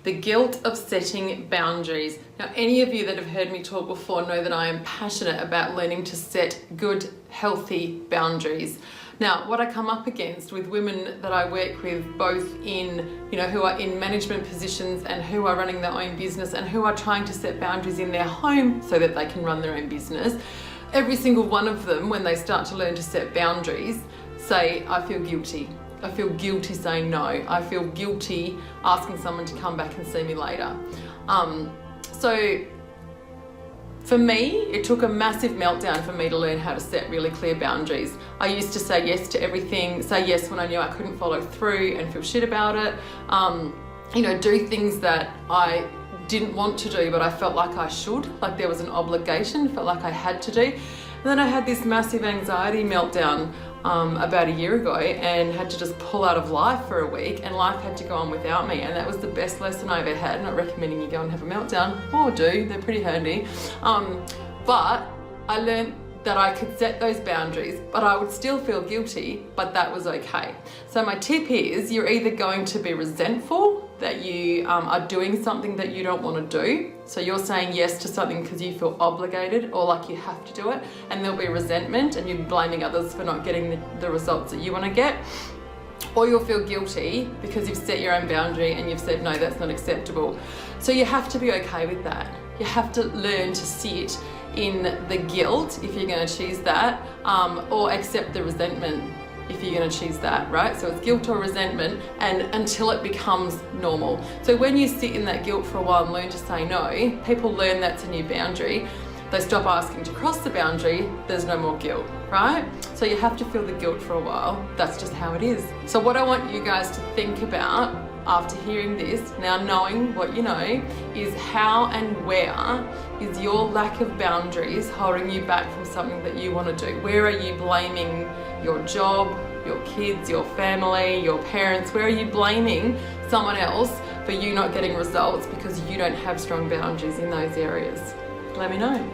The guilt of setting boundaries. Now, any of you that have heard me talk before know that I am passionate about learning to set good, healthy boundaries. Now, what I come up against with women that I work with, both in, who are in management positions and who are running their own business and who are trying to set boundaries in their home so that they can run their own business, every single one of them, when they start to learn to set boundaries, say, I feel guilty. I feel guilty saying no. I feel guilty asking someone to come back and see me later. So for me, it took a massive meltdown for me to learn how to set really clear boundaries. I used to say yes to everything, say yes when I knew I couldn't follow through and feel shit about it. Do things that I didn't want to do, but I felt like I should, like there was an obligation, felt like I had to do. And then I had this massive anxiety meltdown about a year ago and had to just pull out of life for a week, and life had to go on without me, and that was the best lesson I ever had. Not recommending you go and have a meltdown, or do, they're pretty handy. But I learned that I could set those boundaries, but I would still feel guilty, but that was okay. So my tip is, you're either going to be resentful that you are doing something that you don't want to do. So you're saying yes to something because you feel obligated or like you have to do it, and there'll be resentment and you're blaming others for not getting the results that you want to get. Or you'll feel guilty because you've set your own boundary and you've said, no, that's not acceptable. So you have to be okay with that. You have to learn to sit in the guilt if you're going to choose that, or accept the resentment if you're going to choose that, right? So it's guilt or resentment, and until it becomes normal. So when you sit in that guilt for a while and learn to say no, people learn that's a new boundary. They stop asking to cross the boundary, there's no more guilt, right? So you have to feel the guilt for a while. That's just how it is. So what I want you guys to think about after hearing this, now knowing what you know, is how and where is your lack of boundaries holding you back from something that you want to do? Where are you blaming your job, your kids, your family, your parents? Where are you blaming someone else for you not getting results because you don't have strong boundaries in those areas? Let me know.